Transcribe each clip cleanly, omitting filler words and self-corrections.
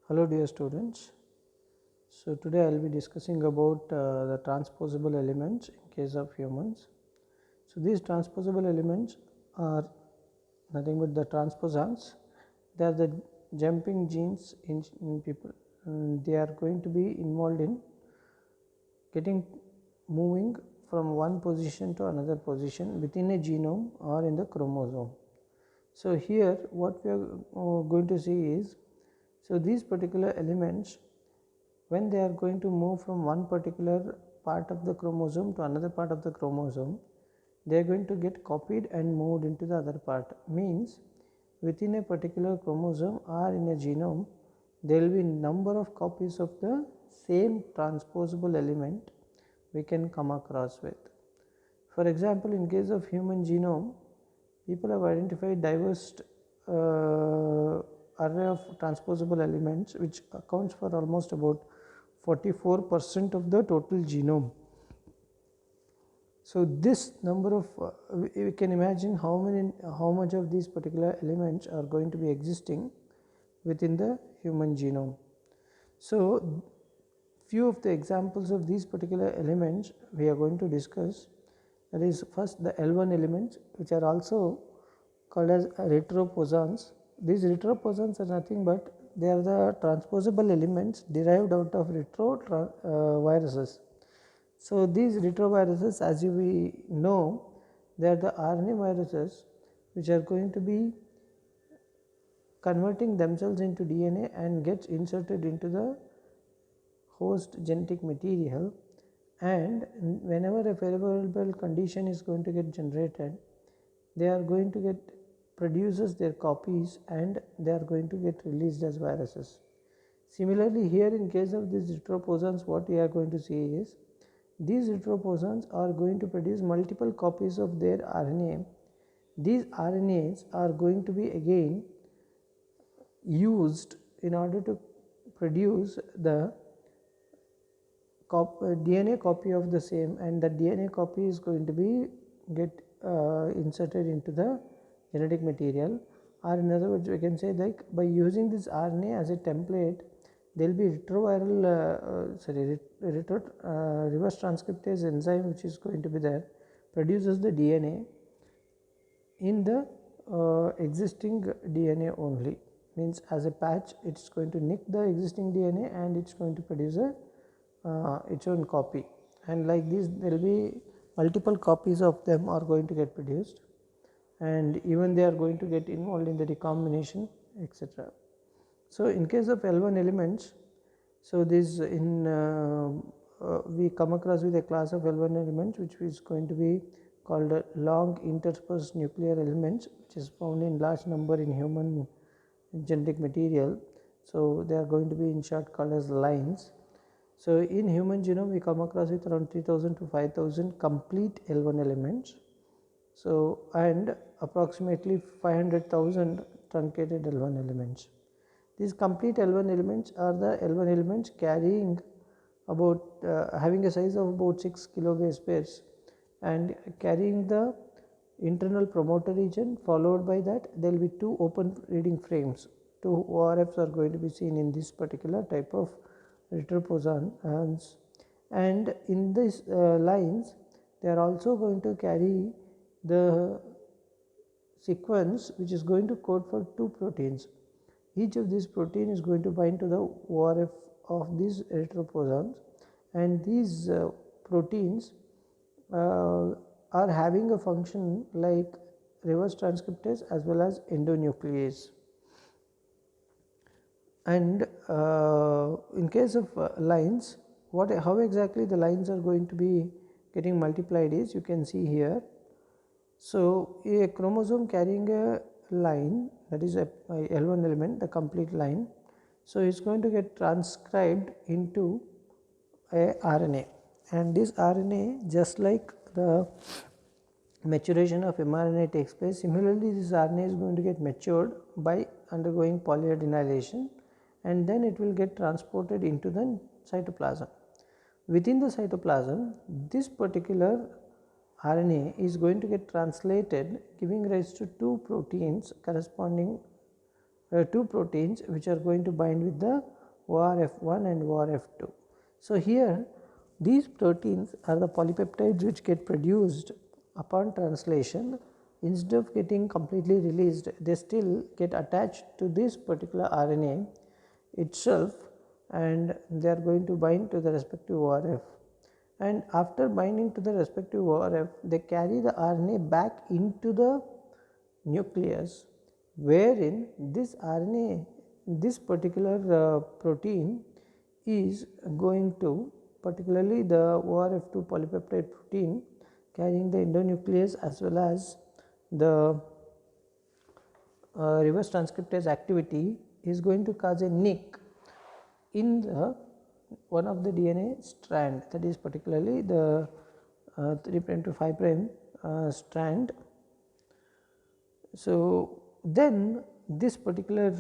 Hello dear students. So today I will be discussing about the transposable elements in case of humans. So these transposable elements are nothing but the transposons. They are the jumping genes in people, and they are going to be involved in moving from one position to another position within a genome or in the chromosome. So here what we are going to see is, so these particular elements, when they are going to move from one particular part of the chromosome to another part of the chromosome, they are going to get copied and moved into the other part. Means within a particular chromosome or in a genome, there will be number of copies of the same transposable element we can come across with. For example, in case of human genome, people have identified diverse array of transposable elements, which accounts for almost about 44% of the total genome. So this number of we can imagine how much of these particular elements are going to be existing within the human genome. So few of the examples of these particular elements we are going to discuss. That is, first the L1 elements, which are also called as retroposons. These retroposons are nothing but they are the transposable elements derived out of retroviruses. So these retroviruses, as we know, they are the RNA viruses which are going to be converting themselves into DNA and gets inserted into the host genetic material, and whenever a favorable condition is going to get generated, they are going to get produces their copies and they are going to get released as viruses. Similarly, here in case of these retroposons, what we are going to see is these retroposons are going to produce multiple copies of their RNA. These RNAs are going to be again used in order to produce the DNA copy of the same, and the DNA copy is going to be inserted into the genetic material, or in other words we can say like by using this RNA as a template, there will be reverse transcriptase enzyme which is going to be there, produces the DNA in the existing DNA only. Means as a patch it is going to nick the existing DNA and it is going to produce its own copy, and like this there will be multiple copies of them are going to get produced, and even they are going to get involved in the recombination, etc. So in case of L1 elements, so this we come across with a class of L1 elements which is going to be called long interspersed nuclear elements, which is found in large number in human genetic material. So they are going to be in short called as lines. So in human genome we come across with around 3000 to 5000 complete L1 elements. So and approximately 500,000 truncated L1 elements. These complete L1 elements are the L1 elements carrying about having a size of about 6 kilobase pairs and carrying the internal promoter region, followed by that there will be two open reading frames. Two ORFs are going to be seen in this particular type of retroposons, and in these lines they are also going to carry the sequence which is going to code for two proteins. Each of these protein is going to bind to the ORF of these retroposons, and these proteins are having a function like reverse transcriptase as well as endonuclease. And in case of lines, how exactly the lines are going to be getting multiplied is, you can see here. So a chromosome carrying a line, that is a L1 element, the complete line, so it's going to get transcribed into a RNA, and this RNA, just like the maturation of mRNA takes place, similarly this RNA is going to get matured by undergoing polyadenylation, and then it will get transported into the cytoplasm. Within the cytoplasm, this particular RNA is going to get translated, giving rise to two proteins corresponding two proteins which are going to bind with the ORF1 and ORF2. So, here these proteins are the polypeptides which get produced upon translation. Instead of getting completely released, they still get attached to this particular RNA itself, and they are going to bind to the respective ORF. And after binding to the respective ORF, they carry the RNA back into the nucleus, wherein this RNA, this particular protein is going to, particularly the ORF2 polypeptide protein carrying the endonuclease as well as the reverse transcriptase activity, is going to cause a nick in the one of the DNA strand, that is particularly the 3' to 5' strand. So, then this particular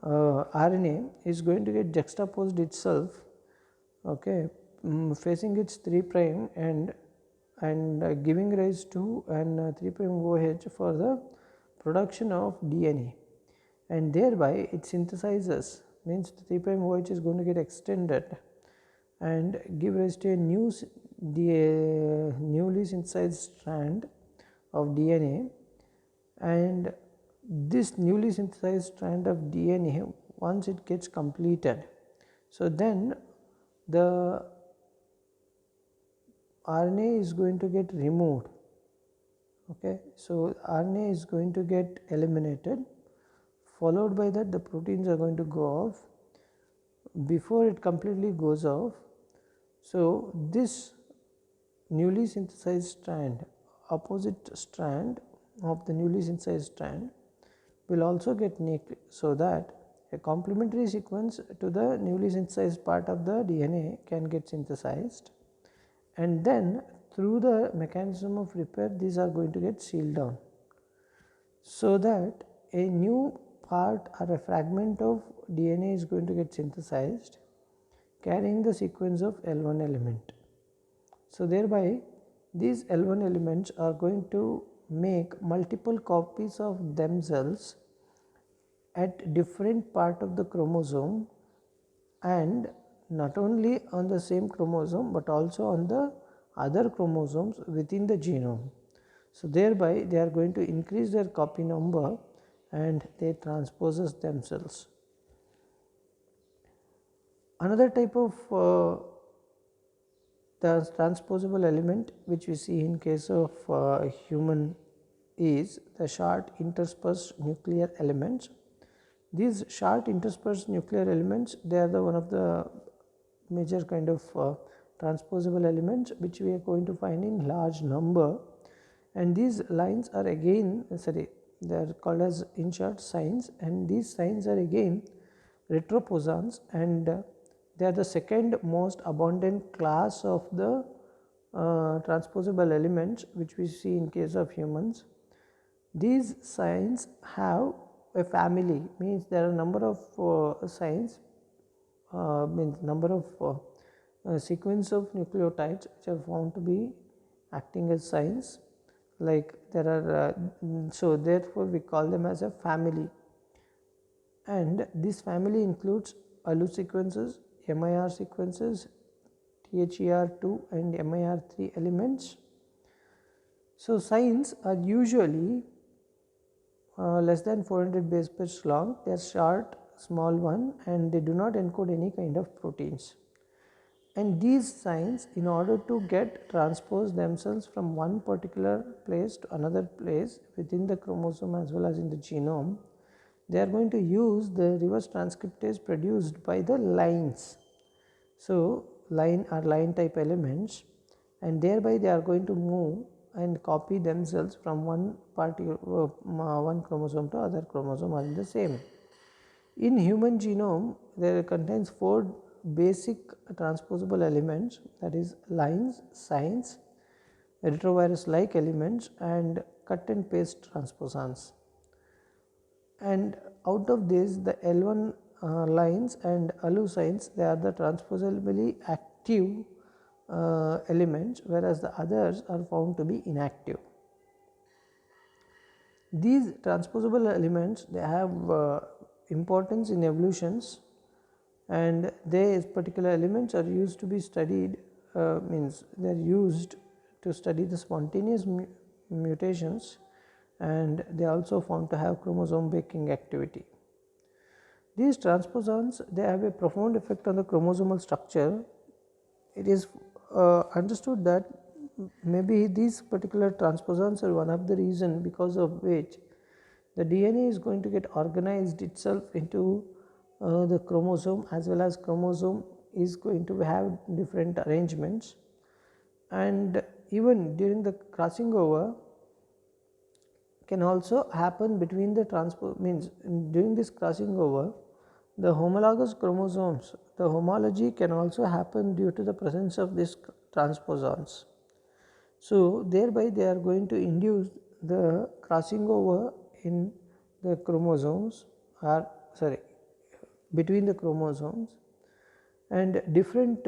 RNA is going to get juxtaposed itself, okay, facing its 3' and giving rise to an 3' OH for the production of DNA, and thereby it synthesizes, means the 3' OH is going to get extended and give rise to a newly synthesized strand of DNA, and this newly synthesized strand of DNA, once it gets completed, so then the RNA is going to get removed, okay. So, RNA is going to get eliminated, followed by that the proteins are going to go off. Before it completely goes off, so this newly synthesized strand, opposite strand of the newly synthesized strand, will also get nicked, so that a complementary sequence to the newly synthesized part of the DNA can get synthesized, and then through the mechanism of repair these are going to get sealed down, so that a new part or a fragment of DNA is going to get synthesized carrying the sequence of L1 element. So, thereby these L1 elements are going to make multiple copies of themselves at different part of the chromosome, and not only on the same chromosome but also on the other chromosomes within the genome. So, thereby they are going to increase their copy number and they transposes themselves. Another type of the transposable element which we see in case of human is the short interspersed nuclear elements. These short interspersed nuclear elements, they are the one of the major kind of transposable elements which we are going to find in large number, and these lines are again they are called as in short signs, and these signs are again retroposons, and they are the second most abundant class of the transposable elements which we see in case of humans. These signs have a family, means there are a number of signs, means number of sequence of nucleotides which are found to be acting as signs, like there are so therefore we call them as a family, and this family includes ALU sequences, MIR sequences, THER2 and MIR3 elements. So, signs are usually less than 400 base pairs long, they are short, small one, and they do not encode any kind of proteins. And these signs, in order to get transpose themselves from one particular place to another place within the chromosome as well as in the genome, they are going to use the reverse transcriptase produced by the lines. So, line are line type elements, and thereby they are going to move and copy themselves from one chromosome to other chromosome are the same. In human genome, there contains 4 basic transposable elements, that is lines, signs, retrovirus like elements, and cut and paste transposons. And out of this, the L1 lines and ALU signs, they are the transposably active elements, whereas the others are found to be inactive. These transposable elements, they have importance in evolutions, and these particular elements are used to be studied, means they are used to study the spontaneous mutations, and they are also found to have chromosome breaking activity. These transposons, they have a profound effect on the chromosomal structure. It is understood that maybe these particular transposons are one of the reason because of which the DNA is going to get organized itself into the chromosome, as well as chromosome is going to have different arrangements, and even during the crossing over can also happen between the means during this crossing over, the homologous chromosomes, the homology can also happen due to the presence of these transposons. So thereby they are going to induce the crossing over in the chromosomes, or sorry, between the chromosomes, and different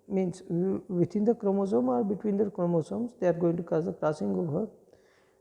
means within the chromosome or between the chromosomes, they are going to cause the crossing over.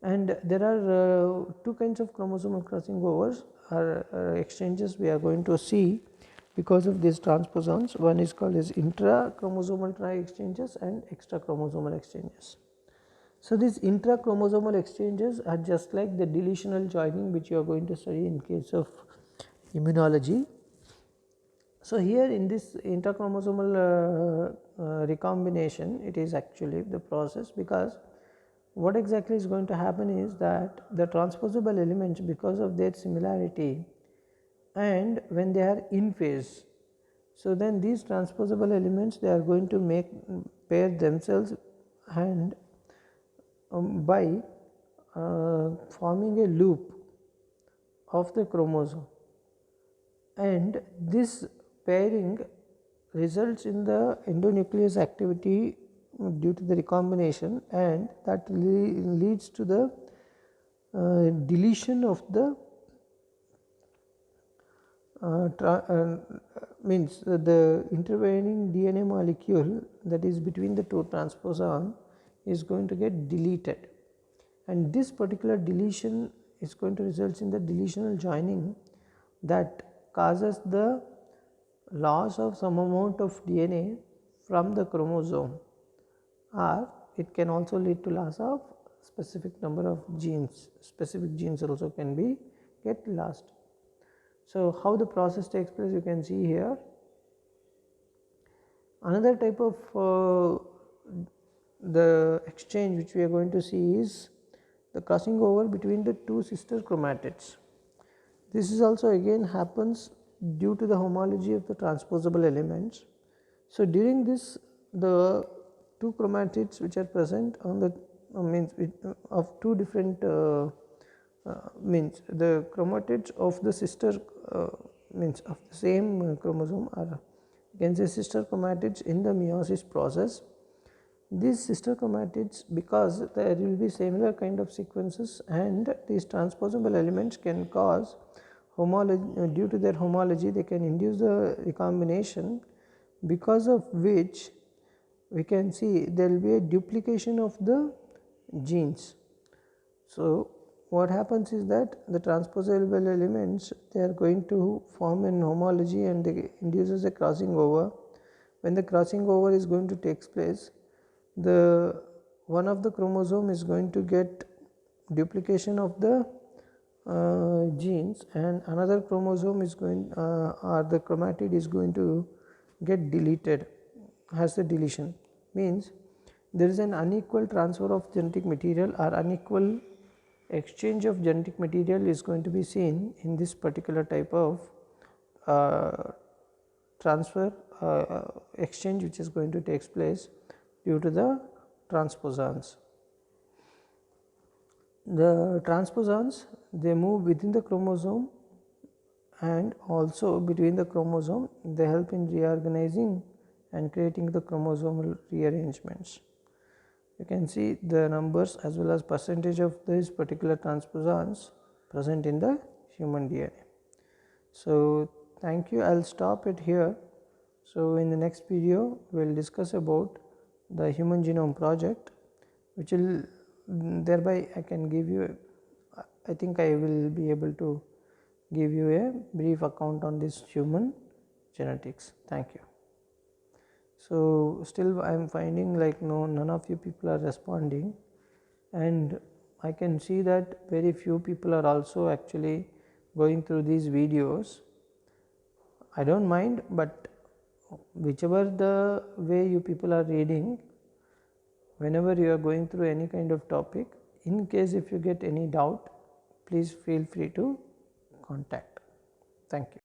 And there are two kinds of chromosomal crossing overs or exchanges we are going to see because of these transposons. One is called as intra-chromosomal exchanges and extra-chromosomal exchanges. So these intra-chromosomal exchanges are just like the deletional joining which you are going to study in case of immunology. So here in this intrachromosomal recombination, it is actually the process, because what exactly is going to happen is that the transposable elements, because of their similarity and when they are in phase, so then these transposable elements, they are going to pair themselves, and by forming a loop of the chromosome, and this pairing results in the endonuclease activity due to the recombination, and that leads to the deletion of the means the intervening DNA molecule that is between the two transposon is going to get deleted, and this particular deletion is going to result in the deletional joining that causes the loss of some amount of DNA from the chromosome, or it can also lead to loss of specific number of genes. Specific genes also can be get lost. So how the process takes place, you can see here. Another type of the exchange which we are going to see is the crossing over between the two sister chromatids. This is also again happens due to the homology of the transposable elements. So during this, the two chromatids which are present on the means of two different means the chromatids of the sister means of the same chromosome, or you can say sister chromatids in the meiosis process. These sister chromatids, because there will be similar kind of sequences, and these transposable elements can cause homology, due to their homology they can induce the recombination, because of which we can see there will be a duplication of the genes. So what happens is that the transposable elements, they are going to form an homology, and they induces a crossing over. When the crossing over is going to take place, the one of the chromosome is going to get duplication of the genes, and another chromosome is going or the chromatid is going to get deleted, has the deletion, means there is an unequal transfer of genetic material, or unequal exchange of genetic material is going to be seen in this particular type of transfer exchange which is going to take place due to the transposons. The transposons, they move within the chromosome and also between the chromosome. They help in reorganizing and creating the chromosomal rearrangements. You can see the numbers as well as percentage of these particular transposons present in the human DNA. So thank you, I will stop it here. So in the next video we will discuss about the Human Genome Project, which will thereby I can give you, I think I will be able to give you a brief account on this human genetics. Thank you. So still I am finding like none of you people are responding, and I can see that very few people are also actually going through these videos. I don't mind, but whichever the way you people are reading, whenever you are going through any kind of topic, in case if you get any doubt, please feel free to contact. Thank you.